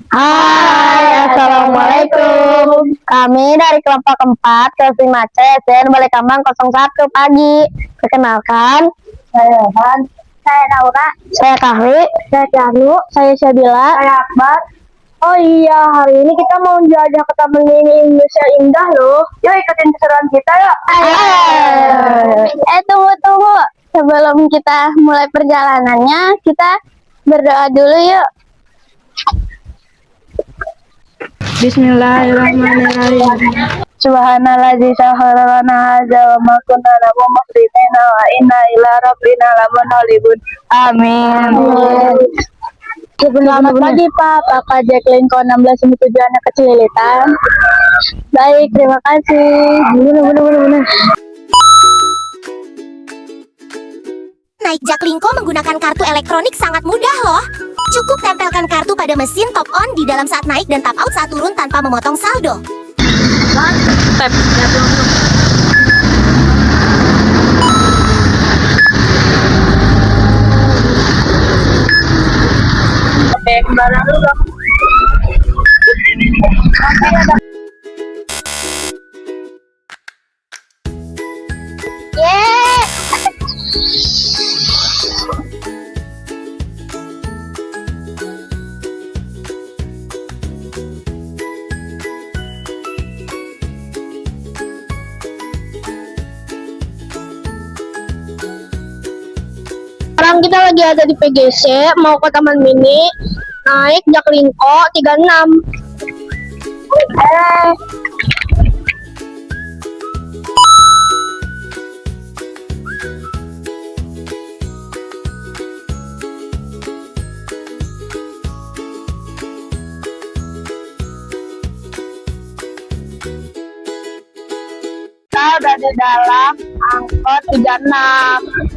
Hai, Assalamualaikum. Kami dari kelompok 4 kelas 5 C SDN Balai Kambang 01 pagi. Perkenalkan, saya Han, saya Naura, saya Kahwi, saya Tianu, saya Syabila, saya Akbar. Oh iya, hari ini kita mau jelajah ke Taman Mini Indonesia Indah loh. Yuk ikutin keseruan kita yuk. Ayo. Tunggu. Sebelum kita mulai perjalanannya, kita berdoa dulu yuk. Bismillahirrahmanirrahim. Subhanalladzi sakhkhara lana hadza wa ma kunna lahu muqrinin wa inna ila rabbina lamunqalibun. Amin. Selamat pagi Pak, Kakak Jacqueline Ko 16 ini tujuannya ke Cililitan. Baik, terima kasih. Benar. Naik Jaklingko menggunakan kartu elektronik sangat mudah loh. Cukup tempelkan kartu pada mesin top on di dalam saat naik dan tap out saat turun tanpa memotong saldo. Tap. Oke, kembali dulu. Sekarang kita lagi ada di PGC, mau ke Taman Mini, naik Jaklingko 36. Kita udah di dalam angkot 36.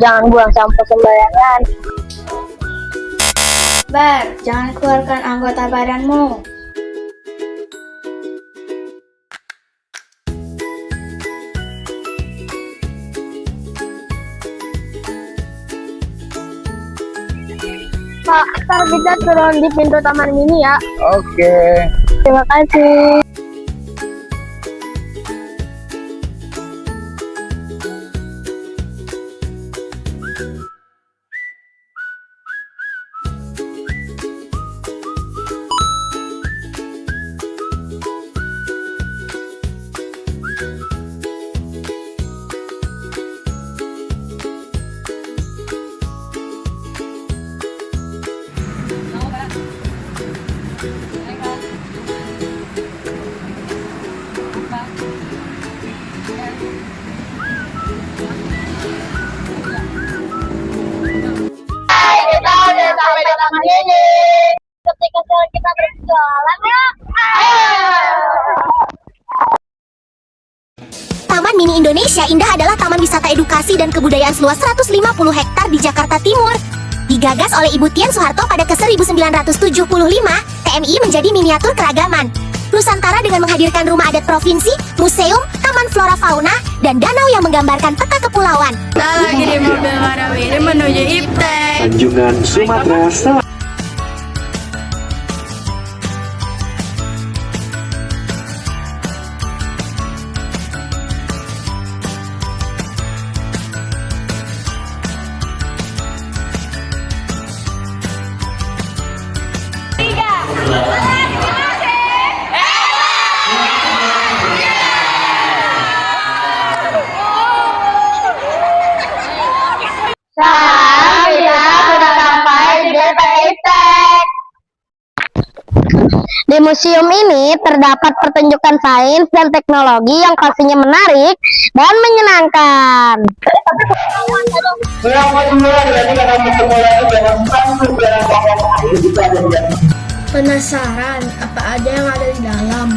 Jangan buang sampah sembarangan. Bar, jangan keluarkan anggota badanmu. Pak, ntar kita turun di pintu Taman Mini ya. Oke. Terima kasih. Kita udah sampai di Taman Mini. Ketika kita berjualan ya. Taman Mini Indonesia Indah adalah taman wisata edukasi dan kebudayaan seluas 150 hektar di Jakarta Timur. Digagas oleh Ibu Tien Soeharto pada ke-1975, TMI menjadi miniatur keragaman Nusantara dengan menghadirkan rumah adat provinsi, museum, taman flora fauna, dan danau yang menggambarkan peta kepulauan. Kita lagi di mobil Warawiri menuju Iptek. Tanjungan Sumatera Selatan. museum ini terdapat pertunjukan sains dan teknologi yang pastinya menarik dan menyenangkan. Penasaran apa aja yang ada di dalam?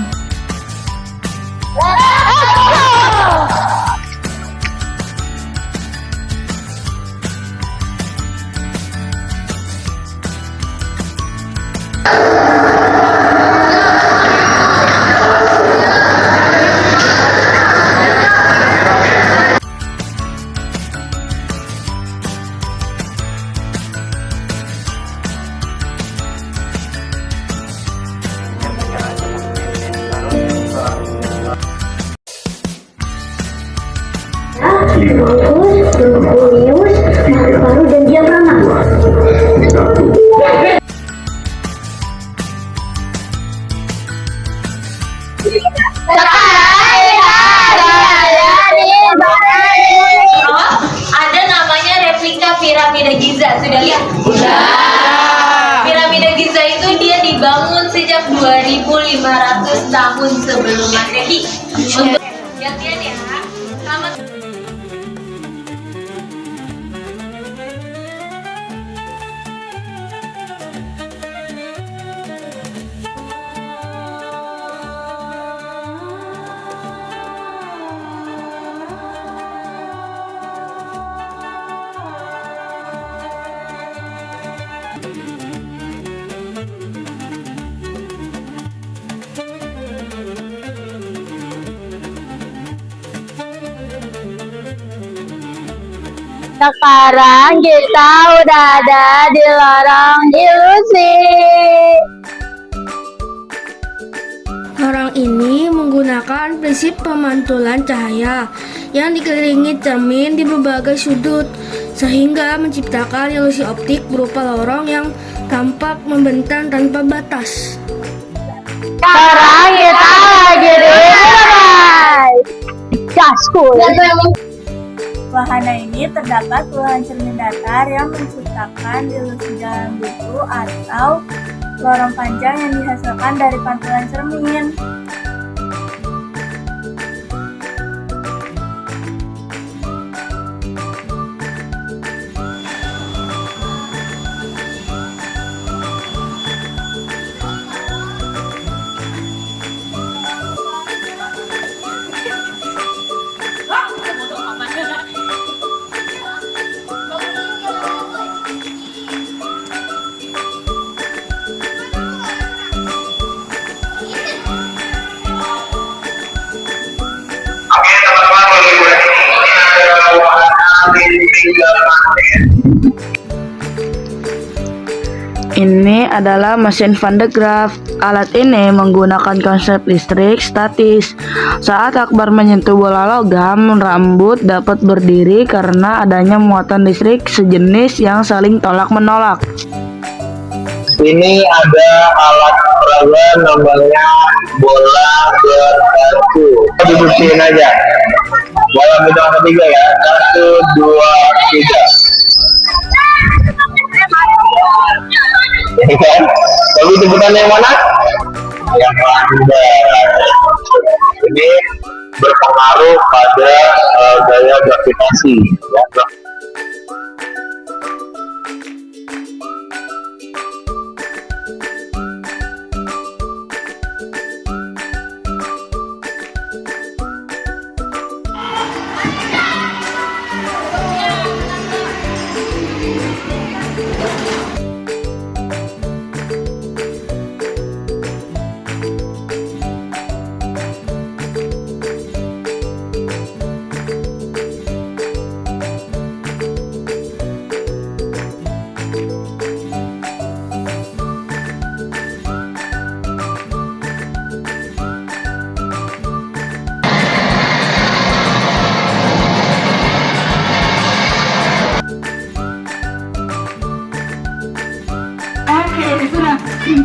Ada namanya replika piramida Giza, sudah lihat? Sudah. Piramida Giza itu dia dibangun sejak 2500 tahun sebelum Masehi. Untuk lihat-lihat ya. Selamat. Sekarang kita udah ada di lorong ilusi. Lorong ini menggunakan prinsip pemantulan cahaya yang dikelilingi cermin di berbagai sudut, sehingga menciptakan ilusi optik berupa lorong yang tampak membentang tanpa batas. Sekarang kita lagi di lantai. Gaskul. Wahana ini terdapat puluhan cermin datar yang menciptakan ilusi dalam buku atau lorong panjang yang dihasilkan dari pantulan cermin. Ini adalah mesin Van de Graaff. Alat ini menggunakan konsep listrik statis. Saat Akbar menyentuh bola logam, rambut dapat berdiri karena adanya muatan listrik sejenis yang saling tolak-menolak. Ini ada alat peraga namanya bola berbatu. Dibuktiin aja. Bola bintang ketiga ya. 1, 2, 3. Ini kan? Tapi sebutan yang mana? Yang landai. Ini berpengaruh pada gaya gravitasi. Ya.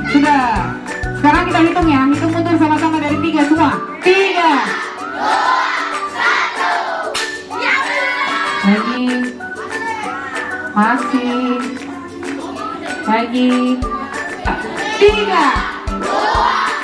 Sudah. Sekarang kita hitung ya. Hitung mundur sama-sama dari 3 semua. 3, 2, 1. Lagi. Masih. Lagi. 3, 2,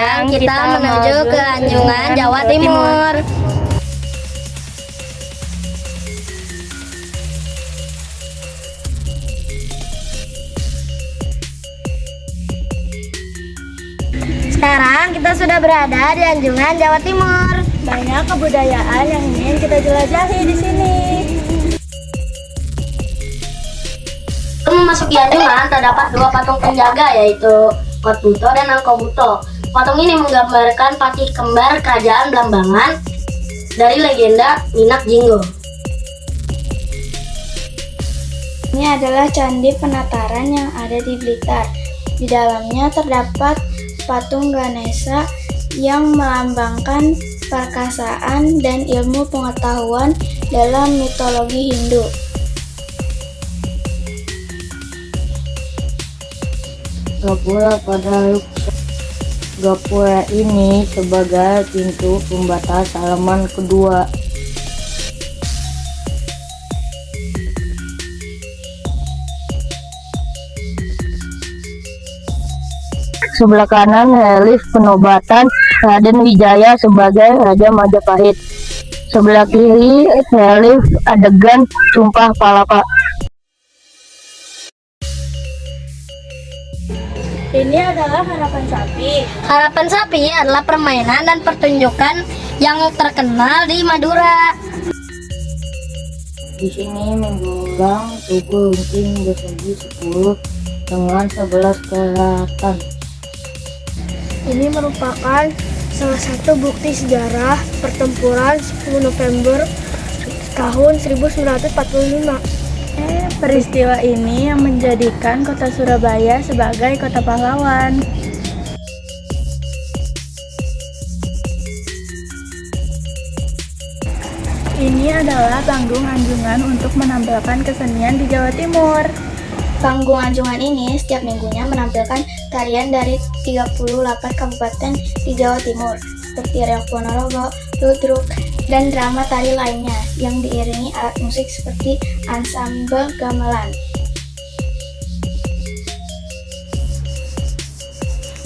Kita menuju ke Anjungan, Jawa Timur. Sekarang kita sudah berada di Anjungan, Jawa Timur. Banyak kebudayaan yang ingin kita jelajahi di sini. Memasuki Anjungan terdapat dua patung penjaga, yaitu Kot Buto dan Angko Buto. Patung ini menggambarkan patih kembar kerajaan Blambangan dari legenda Minak Jinggo. Ini adalah candi penataran yang ada di Blitar. Di dalamnya terdapat patung Ganesha yang melambangkan perkasaan dan ilmu pengetahuan dalam mitologi Hindu. Gapura ini sebagai pintu pembatas halaman kedua. Sebelah kanan relief penobatan Raden Wijaya sebagai Raja Majapahit. Sebelah kiri relief adegan Sumpah Palapa. Ini adalah harapan sapi. Harapan sapi adalah permainan dan pertunjukan yang terkenal di Madura. Di sini menggulung tubuh runcing bersegi 10 dengan 11 kelihatan. Ini merupakan salah satu bukti sejarah pertempuran 10 November tahun 1945. Peristiwa ini yang menjadikan kota Surabaya sebagai kota pahlawan. Ini adalah panggung Anjungan untuk menampilkan kesenian di Jawa Timur. Panggung Anjungan ini setiap minggunya menampilkan tarian dari 38 kabupaten di Jawa Timur, seperti Reok Ponorogo, Ludruk, dan drama tari lainnya yang diiringi alat musik seperti ansambel gamelan.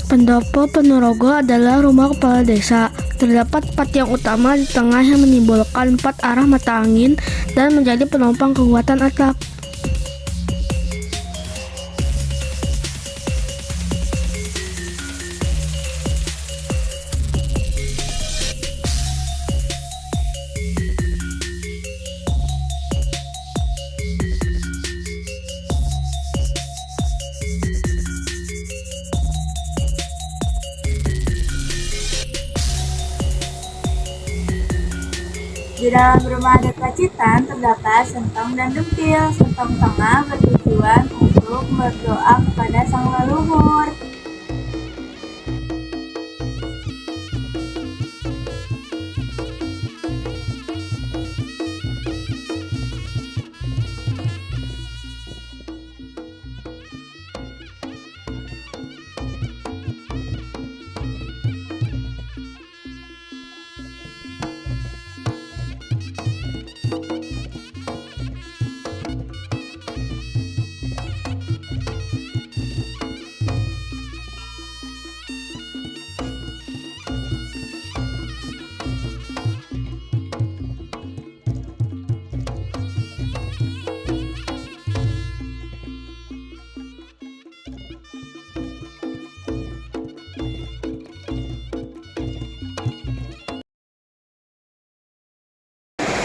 Pendopo Ponorogo adalah rumah kepala desa. Terdapat 4 tiang utama di tengah yang menyimbolkan 4 arah mata angin dan menjadi penopang kekuatan atap. Di dalam rumah adat Pacitan terdapat sentong dan dempil. Sentong tengah bertujuan untuk berdoa kepada sang leluhur.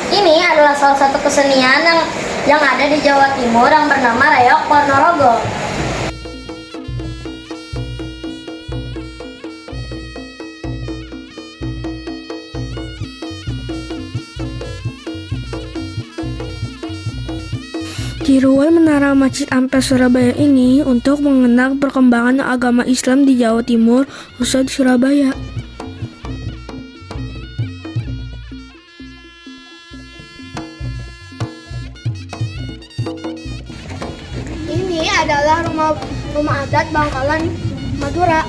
Ini adalah salah satu kesenian yang ada di Jawa Timur yang bernama Reok Ponorogo. Diruai Menara Masjid Ampel Surabaya ini untuk mengenang perkembangan agama Islam di Jawa Timur, khususnya di Surabaya. Ini adalah rumah adat Bangkalan, Madura.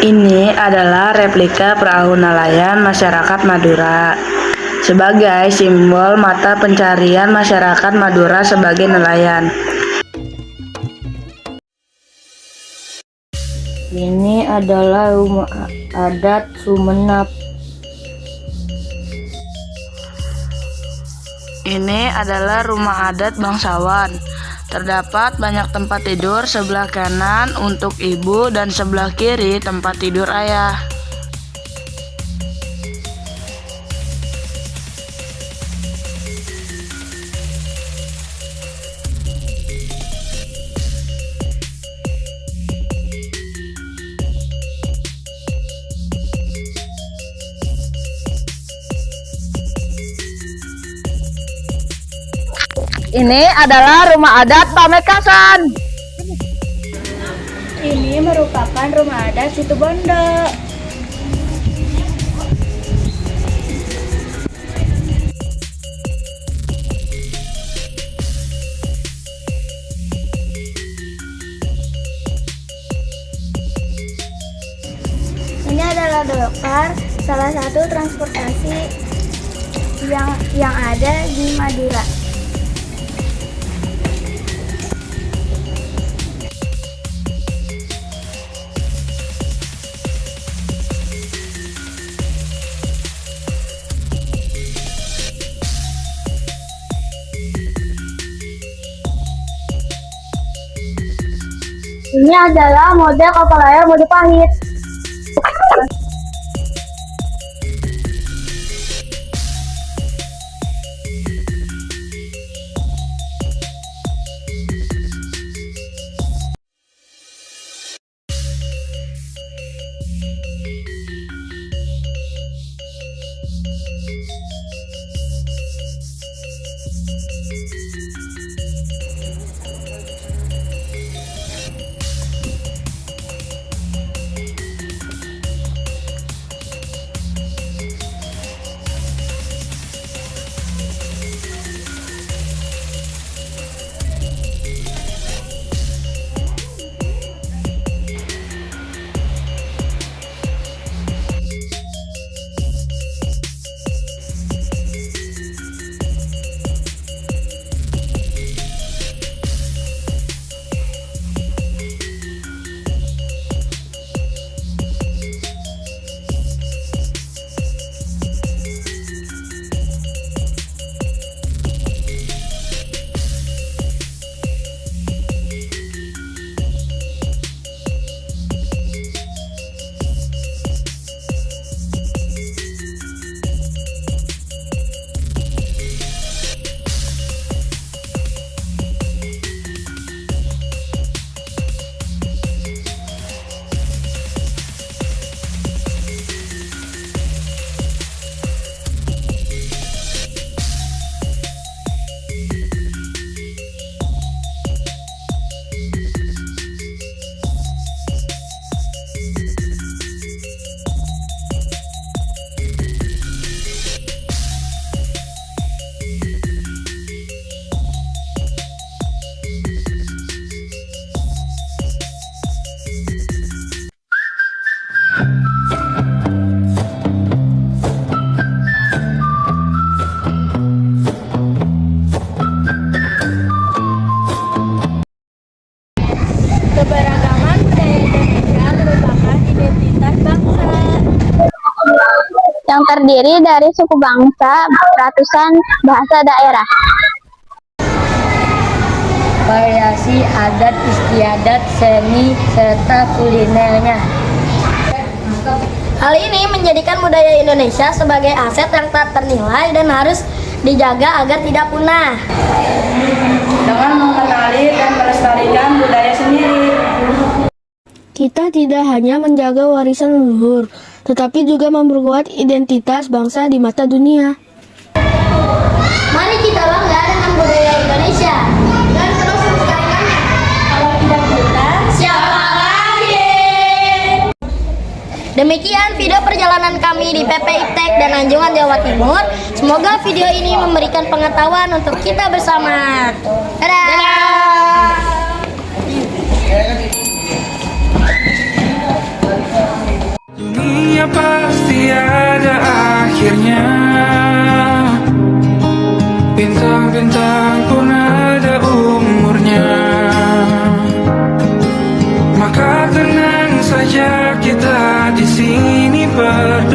Ini adalah replika perahu nelayan masyarakat Madura. sebagai simbol mata pencarian masyarakat Madura sebagai nelayan. Ini adalah rumah adat Sumenep. Ini adalah rumah adat bangsawan. Terdapat banyak tempat tidur, sebelah kanan untuk ibu dan sebelah kiri tempat tidur ayah. Ini adalah rumah adat Pamekasan. Ini merupakan rumah adat Situbondo. Ini adalah dokar, salah satu transportasi yang ada di Madura. Ini adalah model kapal layar Majapahit. Keberagaman budaya Indonesia merupakan identitas bangsa. Yang terdiri dari suku bangsa, ratusan bahasa daerah. Variasi adat istiadat, seni, serta kulinernya. Hal ini menjadikan budaya Indonesia sebagai aset yang tak ternilai dan harus dijaga agar tidak punah. Dengan mengenali dan melestarikan budaya sendiri, Kita tidak hanya menjaga warisan leluhur, tetapi juga memperkuat identitas bangsa di mata dunia. Mari kita bangga dengan budaya Indonesia dan terus melestarikannya. Kalau tidak kita, siapa lagi? Demikian video perjalanan kami di PP Iptek dan Anjungan Jawa Timur. Semoga video ini memberikan pengetahuan untuk kita bersama. Dadah! Dunia pasti ada akhirnya. Bintang-bintang pun ada umurnya. Maka tenang saja kita di sini berdua.